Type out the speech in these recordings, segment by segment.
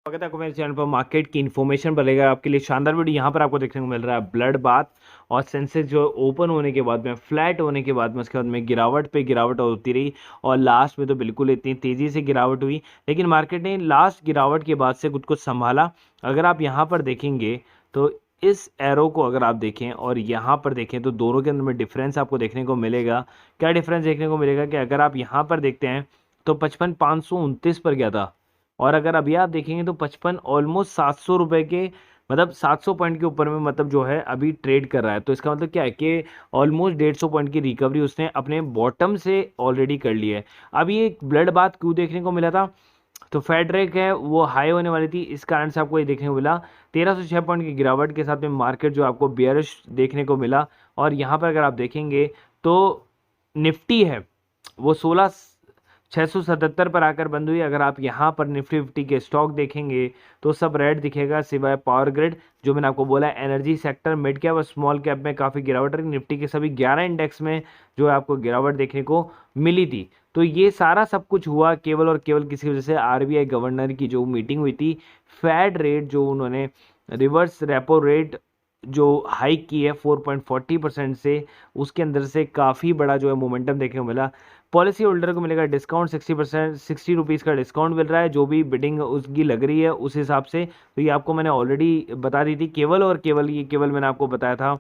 स्वागत है आपको मेरे चैनल पर। मार्केट की इन्फॉर्मेशन बढ़ेगा आपके लिए शानदार वीडियो। यहाँ पर आपको देखने को मिल रहा है ब्लड बाथ और सेंसेक्स जो ओपन होने के बाद में फ्लैट होने के बाद में उसके बाद में गिरावट पे गिरावट होती रही और लास्ट में तो बिल्कुल इतनी तेज़ी से गिरावट हुई, लेकिन मार्केट ने लास्ट गिरावट के बाद से खुद को संभाला। अगर आप यहाँ पर देखेंगे तो इस एरो को अगर आप देखें और यहाँ पर देखें तो दोनों के अंदर में डिफरेंस आपको देखने को मिलेगा। क्या डिफरेंस देखने को मिलेगा कि अगर आप यहाँ पर देखते हैं तो 55,529 पर गया था और अगर अभी आप देखेंगे तो 55 ऑलमोस्ट 700 रुपए के, मतलब 700 पॉइंट के ऊपर में मतलब जो है अभी ट्रेड कर रहा है। तो इसका मतलब क्या है कि ऑलमोस्ट 150 पॉइंट की रिकवरी उसने अपने बॉटम से ऑलरेडी कर ली है। अब ये ब्लड बाथ क्यों देखने को मिला था? तो फेड रेट है वो हाई होने वाली थी, इस कारण से आपको ये देखने को मिला 1306 पॉइंट की गिरावट के साथ में मार्केट जो आपको बियरिश देखने को मिला। और यहाँ पर अगर आप देखेंगे तो निफ्टी है वो 16,677 पर आकर बंद हुई। अगर आप यहाँ पर निफ्टी 50 के स्टॉक देखेंगे तो सब रेड दिखेगा सिवाय पावर ग्रिड, जो मैंने आपको बोला एनर्जी सेक्टर, मिड कैप और स्मॉल कैप में काफ़ी गिरावट रही। निफ्टी के सभी 11 इंडेक्स में जो है आपको गिरावट देखने को मिली थी। तो ये सारा सब कुछ हुआ केवल और केवल किसी वजह से आरबीआई गवर्नर की जो मीटिंग हुई थी, फेड रेट जो उन्होंने रिवर्स रेपो रेट जो हाइक की है 4.40% से, उसके अंदर से काफ़ी बड़ा जो है मोमेंटम देखने को मिला। पॉलिसी होल्डर को मिलेगा डिस्काउंट 60%, 60 रुपीज़ का डिस्काउंट मिल रहा है जो भी बिडिंग उसकी लग रही है उस हिसाब से। तो ये आपको मैंने ऑलरेडी बता दी थी, केवल और केवल ये केवल मैंने आपको बताया था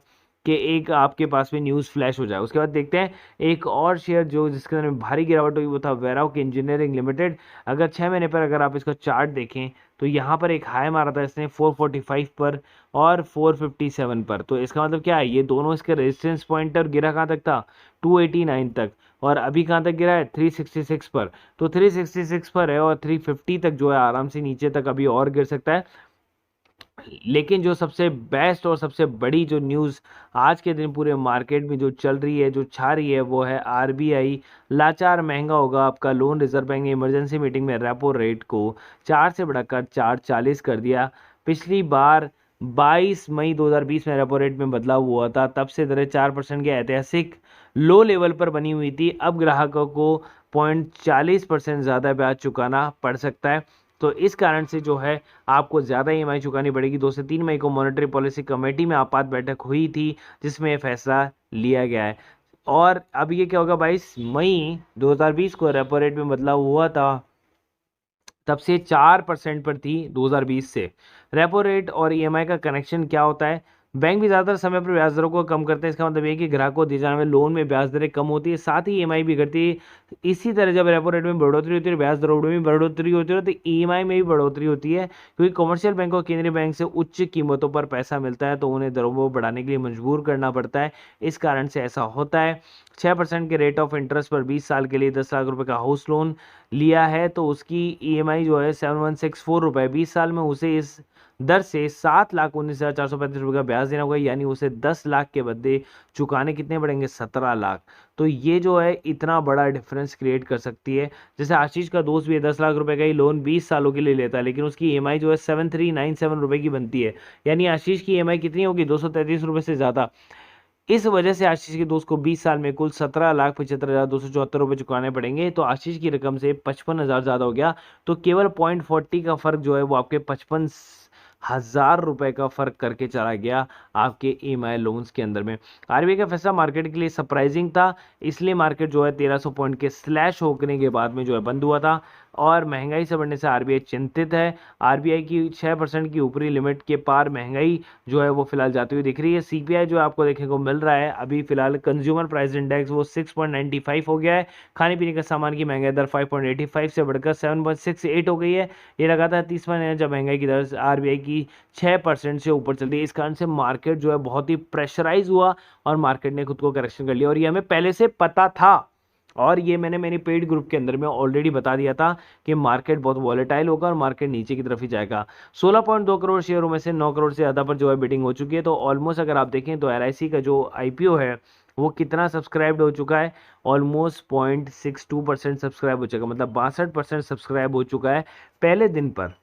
कि एक आपके पास में न्यूज़ फ्लैश हो जाए। उसके बाद देखते हैं एक और शेयर जो जिसके अंदर में भारी गिरावट हुई वो था वेराउक इंजीनियरिंग लिमिटेड। अगर 6 महीने पर अगर आप इसका चार्ट देखें तो यहाँ पर एक हाई मारा था इसने 445 पर और 457 पर। तो इसका मतलब क्या है, ये दोनों इसके रेजिस्टेंस पॉइंट और गिरा कहाँ तक था 289 तक, और अभी कहाँ तक गिरा है 366 पर। तो 366 पर है और 350 तक जो है आराम से नीचे तक अभी और गिर सकता है। लेकिन जो सबसे बेस्ट और सबसे बड़ी जो न्यूज़ आज के दिन पूरे मार्केट में जो चल रही है, जो छा रही है, वो है आरबीआई लाचार महंगा होगा आपका लोन। रिजर्व बैंक ने इमरजेंसी मीटिंग में रेपो रेट को 4 से बढ़ाकर 4.40 कर दिया। पिछली बार 22 मई 2020 में रेपो रेट में बदलाव हुआ था, तब से दरें 4% के ऐतिहासिक लो लेवल पर बनी हुई थी। अब ग्राहकों को 0.40% ज़्यादा ब्याज चुकाना पड़ सकता है। तो इस कारण से जो है आपको ज़्यादा ईएमआई चुकानी पड़ेगी। 2 से 3 मई को मॉनेटरी पॉलिसी कमेटी में आपात बैठक हुई थी जिसमें यह फैसला लिया गया है। और अब ये क्या होगा, 22 मई 2020 को रेपो रेट में बदलाव हुआ था, तब से 4% पर थी 2020 से। रेपो रेट और ईएमआई का कनेक्शन क्या होता है? बैंक भी ज़्यादातर समय पर ब्याज दरों को कम करते हैं। इसका मतलब ये कि ग्राहकों को दिए जाने वाले लोन में ब्याज दरें कम होती है, साथ ही ईएमआई भी घटती है। इसी तरह जब रेपो रेट में बढ़ोतरी होती है, ब्याज दरों में बढ़ोतरी होती है, तो ईएमआई में भी बढ़ोतरी होती है, क्योंकि कमर्शियल बैंक और केंद्रीय बैंक से उच्च कीमतों पर पैसा मिलता है तो उन्हें दरों को बढ़ाने के लिए मजबूर करना पड़ता है। इस कारण से ऐसा होता है। 6% के रेट ऑफ इंटरेस्ट पर 20 साल के लिए 10 लाख रुपए का हाउस लोन लिया है तो उसकी ईएमआई जो है 7164 रुपये, 20 साल में उसे इस दर से 7,19,435 रुपये का ब्याज देना होगा, यानी उसे 10 लाख के बदले चुकाने कितने पड़ेंगे 17 लाख। तो ये जो है इतना बड़ा डिफरेंस क्रिएट कर सकती है। जैसे आशीष का दोस्त भी है 10 लाख रुपए का ही लोन 20 सालों के लिए लेता है, लेकिन उसकी ईएमआई जो है 7397 रुपये की बनती है, यानी आशीष की ईएमआई कितनी होगी 233 रुपये से ज़्यादा। इस वजह से आशीष के दोस्त को 20 साल में कुल 17,75,274 रुपये चुकाने पड़ेंगे। तो आशीष की रकम से 55,000 ज़्यादा हो गया। तो केवल 0.40 का फर्क जो है वो आपके 55,000 रुपए का फर्क करके चला गया आपके ईएमआई लोन्स के अंदर में। आरबीआई का फैसला मार्केट के लिए सरप्राइजिंग था, इसलिए मार्केट जो है 1300 पॉइंट के स्लैश होने के बाद में जो है बंद हुआ था। और महंगाई से बढ़ने से आरबीआई चिंतित है। आरबीआई की 6% की ऊपरी लिमिट के पार महंगाई जो है वो फिलहाल जाती हुई दिख रही है। सीपीआई जो आपको देखने को मिल रहा है अभी फिलहाल कंज्यूमर प्राइस इंडेक्स वो 6.95 हो गया है। खाने पीने का सामान की महंगाई दर 5.85 से बढ़कर 7.68 हो गई है। ये लगातार 30वां महीना जब महंगाई की दर आरबीआई की 6% से ऊपर चलती है। इस कारण से मार्केट जो है बहुत ही प्रेशराइज हुआ और मार्केट ने खुद को करेक्शन कर लिया, और ये हमें पहले से पता था। और ये मैंने मेरी पेड ग्रुप के अंदर में ऑलरेडी बता दिया था कि मार्केट बहुत वॉलेटाइल होगा और मार्केट नीचे की तरफ ही जाएगा। 16.2 करोड़ शेयरों में से 9 करोड़ से ज़्यादा पर जो है बिडिंग हो चुकी है। तो ऑलमोस्ट अगर आप देखें तो एलआईसी का जो आईपीओ है वो कितना सब्सक्राइब्ड हो चुका है, ऑलमोस्ट 0.62% सब्सक्राइब हो चुका है, मतलब 62% सब्सक्राइब हो चुका है पहले दिन पर।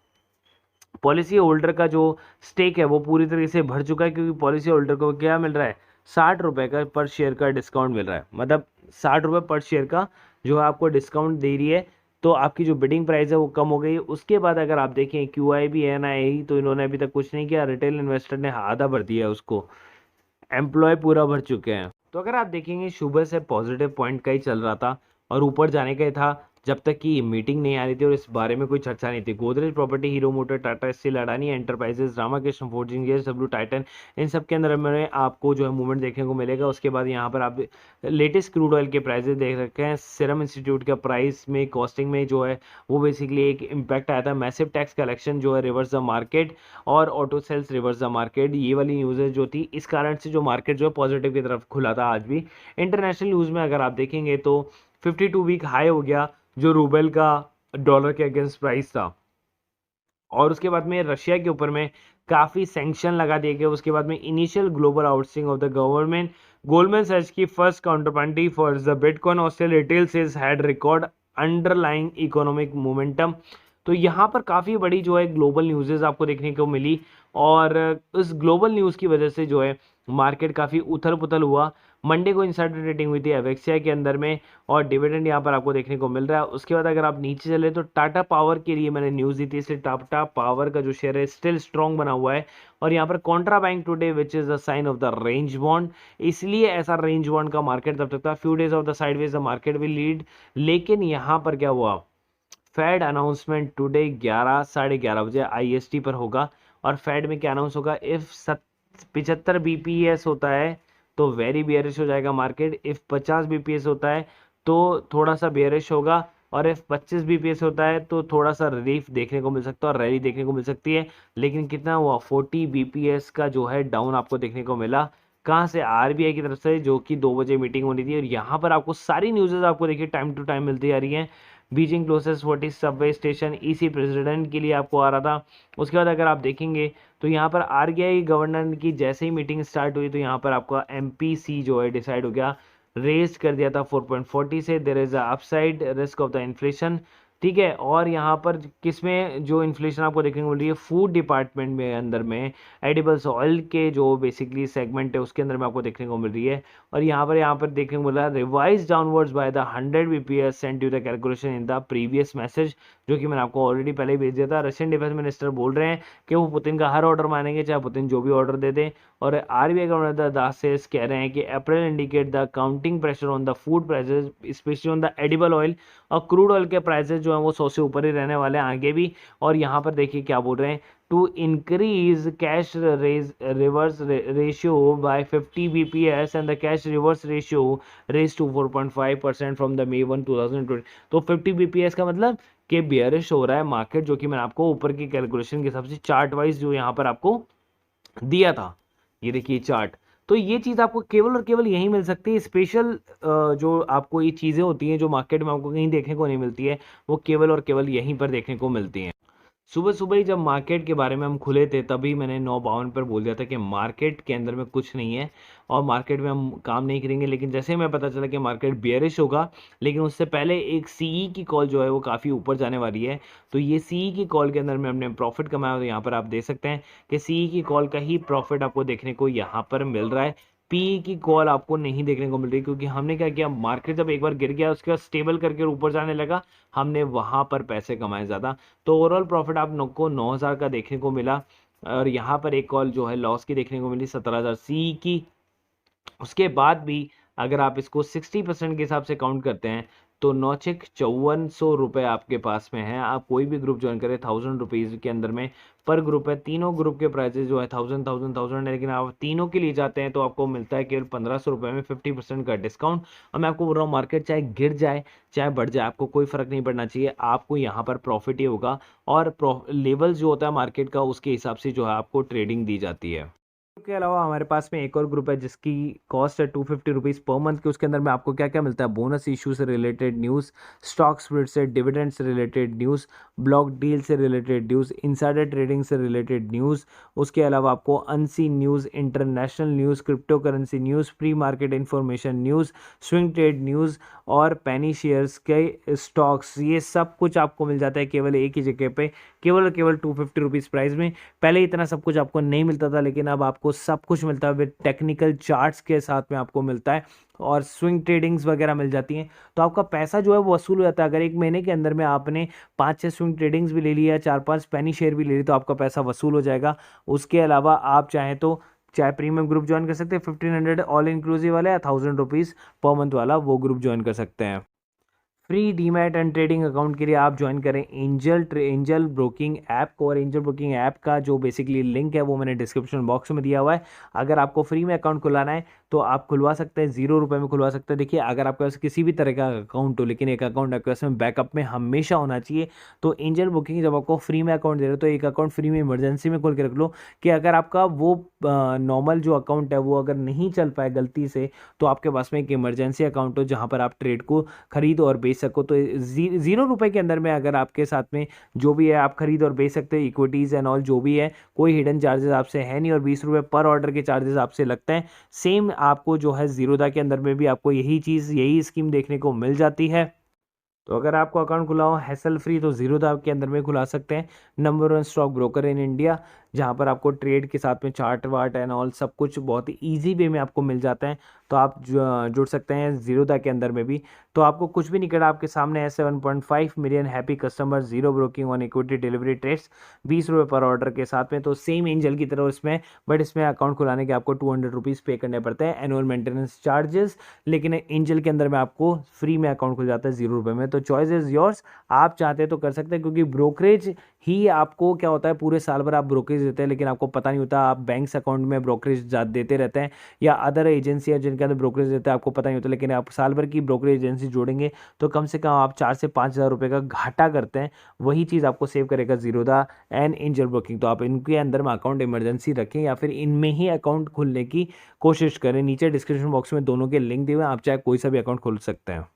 पॉलिसी होल्डर का जो स्टेक है वो पूरी तरीके से भर चुका है, क्योंकि पॉलिसी होल्डर को क्या मिल रहा है 60 रुपये का पर शेयर का डिस्काउंट मिल रहा है, मतलब 60 रुपये पर शेयर का जो है आपको डिस्काउंट दे रही है। तो आपकी जो बिडिंग प्राइस है वो कम हो गई। उसके बाद अगर आप देखें QIB NII, तो इन्होंने अभी तक कुछ नहीं किया, रिटेल इन्वेस्टर ने आधा भर दिया उसको, एम्प्लॉय पूरा भर चुके हैं। तो अगर आप देखेंगे सुबह से पॉजिटिव पॉइंट का ही चल रहा था और ऊपर जाने का ही था, जब तक कि मीटिंग नहीं आ रही थी और इस बारे में कोई चर्चा नहीं थी। Godrej property, Hero motor, Tata steel, Adani enterprises, Ramakrishna forging, JSW Titan, इन सब के अंदर में आपको जो है मूवमेंट देखने को मिलेगा। उसके बाद यहाँ पर आप लेटेस्ट क्रूड ऑयल के प्राइसेस देख सकते हैं। सीरम इंस्टीट्यूट का प्राइस में, कॉस्टिंग में जो है वो बेसिकली एक इम्पैक्ट आया था। मैसिव टैक्स कलेक्शन जो है रिवर्स द मार्केट, और auto sales reverse the market, ये वाली न्यूज़ जो थी, इस कारण से जो मार्केट जो है पॉजिटिव की तरफ खुला था आज भी। इंटरनेशनल न्यूज़ में अगर आप देखेंगे तो 52 वीक हाई हो गया जो रूबल का डॉलर के अगेंस्ट प्राइस था। और उसके बाद में रशिया के ऊपर में काफ़ी सैंक्शन लगा दिए गए। उसके बाद में initial global outstanding of the government, Goldman Sachs की first counter party for the bitcoin, Australia retail sales had record underlying economic momentum. तो यहाँ पर काफ़ी बड़ी जो है ग्लोबल न्यूज़ेज आपको देखने को मिली, और उस ग्लोबल न्यूज़ की वजह से जो है मार्केट काफ़ी उथल पुथल हुआ। मंडे को इंसाइडर ट्रेडिंग हुई थी एवेक्सिया के अंदर में, और डिविडेंड यहाँ पर आपको देखने को मिल रहा है। उसके बाद अगर आप नीचे चले तो टाटा पावर के लिए मैंने न्यूज़ दी थी, इसलिए टाटा पावर का जो शेयर है स्टिल स्ट्रॉन्ग बना हुआ है। और यहाँ पर contra bank today which is the sign of the range bond, इसलिए ऐसा रेंज बॉन्ड का मार्केट तब तक था। Few days of the sideways the market will lead, लेकिन यहाँ पर क्या हुआ, फेड अनाउंसमेंट टुडे 11:30 बजे IST पर होगा। और फेड में क्या अनाउंस होगा, इफ 75 BPS होता है तो वेरी बियरिश हो जाएगा मार्केट, इफ 50 BPS होता है तो थोड़ा सा बियरिश होगा, और इफ 25 BPS होता है तो थोड़ा सा रिलीफ देखने को मिल सकता है और रैली देखने को मिल सकती है। लेकिन कितना हुआ, 40 BPS का जो है डाउन आपको देखने को मिला। कहाँ से, RBI की तरफ से, जो कि 2 बजे मीटिंग होनी थी। और यहाँ पर आपको सारी न्यूज़ेज आपको देखिए टाइम टू टाइम मिलती आ रही हैं। Beijing closes 40 Subway station EC president के लिए आपको आ रहा था। उसके बाद अगर आप देखेंगे तो यहाँ पर RBI गवर्नर की जैसे ही मीटिंग स्टार्ट हुई तो यहाँ पर आपका MPC जो है डिसाइड हो गया, रेज कर दिया था 4.40 से। There is a upside risk of the inflation, ठीक है। और यहाँ पर किसमें जो इन्फ्लेशन आपको देखने को मिल रही है, फूड डिपार्टमेंट में अंदर में एडिबल्स ऑयल के जो बेसिकली सेगमेंट है उसके अंदर में आपको देखने को मिल रही है। और यहाँ पर देखने को मिल रहा है revise downwards by the 100 BPS sent to the calculation in the previous message, जो कि मैंने आपको ऑलरेडी पहले ही भेज दिया था। रशियन डिफेंस मिनिस्टर बोल रहे हैं कि वो पुतिन का हर ऑर्डर मानेंगे, चाहे पुतिन जो भी ऑर्डर दे दे। और RBI गवर्नर दास सेस कह रहे हैं कि April indicate the counting pressure on the food prices specially on the edible oil, और क्रूड ऑयल के प्राइसेस जो हैं वो 100 से ऊपर ही रहने वाले हैं आगे भी। और यहाँ पर देखिए क्या बोल रहे हैं, to increase cash reverse ratio by 50 BPS and the cash reverse ratio raise to 4.5% from the May 1, 2020। तो 50 BPS का मतलब कि बियरिश हो रहा है मार्केट, जो कि मैंने आपको ऊपर की कैलकुलेशन के हिसाब से चार्ट वाइज जो यहाँ पर आपको दिया था, ये देखिए चार्ट। तो ये चीज़ आपको केवल और केवल यहीं मिल सकती है। स्पेशल जो आपको ये चीज़ें होती हैं जो मार्केट में आपको कहीं देखने को नहीं मिलती है, वो केवल और केवल यहीं पर देखने को मिलती हैं। सुबह सुबह ही जब मार्केट के बारे में हम खुले थे तभी मैंने 9:52 पर बोल दिया था कि मार्केट के अंदर में कुछ नहीं है और मार्केट में हम काम नहीं करेंगे। लेकिन जैसे ही मैं पता चला कि मार्केट बियरिश होगा, लेकिन उससे पहले एक CE की कॉल जो है वो काफ़ी ऊपर जाने वाली है, तो ये CE की कॉल के अंदर में हमने प्रॉफिट कमाया। तो यहाँ पर आप देख सकते हैं कि CE की कॉल का ही प्रॉफिट आपको देखने को यहाँ पर मिल रहा है। PE की कॉल आपको नहीं देखने को मिल रही, क्योंकि हमने क्या किया, मार्केट जब एक बार गिर गया उसके बाद स्टेबल करके ऊपर जाने लगा, हमने वहां पर पैसे कमाए ज़्यादा। तो ओवरऑल प्रॉफिट आप लोग को 9,000 का देखने को मिला। और यहाँ पर एक कॉल जो है लॉस की देखने को मिली 17,000 CE की। उसके बाद भी अगर आप इसको 60% के हिसाब से काउंट करते हैं तो 9,5400 आपके पास में है। आप कोई भी ग्रुप ज्वाइन करें 1,000 रुपीज़ के अंदर में पर ग्रुप है। तीनों ग्रुप के प्राइजेज जो है 1,000 है, लेकिन आप तीनों के लिए जाते हैं तो आपको मिलता है केवल 1,500 में 50% का डिस्काउंट। और मैं आपको बोल रहा हूँ मार्केट चाहे गिर जाए चाहे बढ़ जाए, आपको कोई फर्क नहीं पड़ना चाहिए, आपको यहाँ पर प्रॉफिट ही होगा। और लेवल जो होता है मार्केट का उसके हिसाब से जो है आपको ट्रेडिंग दी जाती है। के अलावा हमारे पास में एक और ग्रुप है जिसकी कॉस्ट है 250 रुपीज़ पर मंथ के। उसके अंदर में आपको क्या क्या मिलता है, बोनस इशू से रिलेटेड न्यूज़, स्टॉक स्प्लिट से, डिविडेंड से रिलेटेड न्यूज़, ब्लॉक डील से रिलेटेड न्यूज़, इनसाइडर ट्रेडिंग से रिलेटेड न्यूज़। उसके अलावा आपको unseen news, international news, crypto currency news, pre market information news, swing trade news, और पेनी shares के स्टॉक्स, ये सब कुछ आपको मिल जाता है केवल एक ही जगह पे, केवल और केवल 250 रुपीज़ प्राइस में। पहले इतना सब कुछ आपको नहीं मिलता था, लेकिन अब आपको सब कुछ मिलता है विद टेक्निकल चार्ट्स के साथ में आपको मिलता है, और स्विंग ट्रेडिंग्स वगैरह मिल जाती हैं। तो आपका पैसा जो है वो वसूल हो जाता है। अगर एक महीने के अंदर में आपने 5-6 स्विंग ट्रेडिंग्स भी ले लिया, 4-5 पेनी शेयर भी ले ली, तो आपका पैसा वसूल हो जाएगा। उसके अलावा आप चाहें तो चाहे प्रीमियम ग्रुप ज्वाइन कर सकते हैं, 1500 ऑल इंक्लूसिव वाला, या 1000 रुपीज़ पर मंथ वाला वो ग्रुप ज्वाइन कर सकते हैं। Free demat and trading account के लिए आप ज्वाइन करें एंजल ब्रोकिंग ऐप को, और एंजल ब्रोकिंग ऐप का जो बेसिकली लिंक है वो मैंने डिस्क्रिप्शन बॉक्स में दिया हुआ है। अगर आपको फ्री में अकाउंट खुलाना है तो आप खुलवा सकते हैं, 0 रुपये में खुलवा सकते हैं। देखिए, अगर आपके पास किसी भी तरह का अकाउंट हो, लेकिन एक अकाउंट आपके पास में बैकअप में हमेशा होना चाहिए। तो एंजल ब्रोकिंग जब आपको फ्री में अकाउंट दे रहे हो तो एक अकाउंट फ्री में इमरजेंसी में खोल के रख लो, कि अगर आपका वो नॉर्मल जो अकाउंट है वो अगर नहीं चल पाए गलती से, तो आपके पास में एक इमरजेंसी अकाउंट हो जहाँ पर आप ट्रेड को खरीद और बेच सको। तो 0 रुपये के अंदर में अगर आपके साथ में जो भी है आप खरीद और बेच सकते हो, इक्विटीज़ एंड ऑल जो भी है, कोई हिडन चार्जेस आपसे है नहीं, और 20 रुपये पर ऑर्डर के चार्जेस आपसे लगते हैं। सेम आपको जो है जीरोधा के अंदर में भी आपको यही स्कीम देखने को मिल जाती है। तो अगर आपको अकाउंट खुला हो हैसल फ्री, तो जीरोधा के अंदर में खुला सकते हैं। Number 1 stock broker in India, जहाँ पर आपको ट्रेड के साथ में चार्ट वार्ट एंड ऑल सब कुछ बहुत ही ईजी वे में आपको मिल जाता है। तो आप जुड़ सकते हैं जीरोधा के अंदर में भी। तो आपको कुछ भी नहीं करना, आपके सामने है 7.5 million happy customer, zero broking on equity delivery trades, 20 रुपये पर ऑर्डर के साथ में। तो सेम एंजल की तरह इसमें, बट इसमें अकाउंट खुलाने के आपको 200 रुपीज़ पे करने पड़ते हैं एनुअल मेंटेनेंस चार्जेस, लेकिन एंजल के अंदर में आपको फ्री में अकाउंट खुल जाता है 0 रुपये में। तो चॉइस इज़ योर्स, आप चाहते हैं तो कर सकते हैं, क्योंकि ब्रोकरेज ही आपको क्या होता है, पूरे साल भर आप ब्रोकरेज देते हैं लेकिन आपको पता नहीं होता, आप बैंक्स अकाउंट में ब्रोकरेज देते रहते हैं, या अदर एजेंसी जिनके अंदर ब्रोकरेज देते हैं आपको पता नहीं होता, लेकिन आप साल भर की ब्रोकरेज एजेंसी जोड़ेंगे तो कम से कम आप 4 से 5 हज़ार रुपये का घाटा करते हैं। वही चीज़ आपको सेव करेगा जीरोधा एंड एंजल ब्रोकिंग। तो आप इनके अंदर में अकाउंट इमरजेंसी रखें, या फिर इनमें ही अकाउंट खोलने की कोशिश करें। नीचे डिस्क्रिप्शन बॉक्स में दोनों के लिंक दिए हुए हैं, आप चाहे कोई सा भी अकाउंट खोल सकते हैं।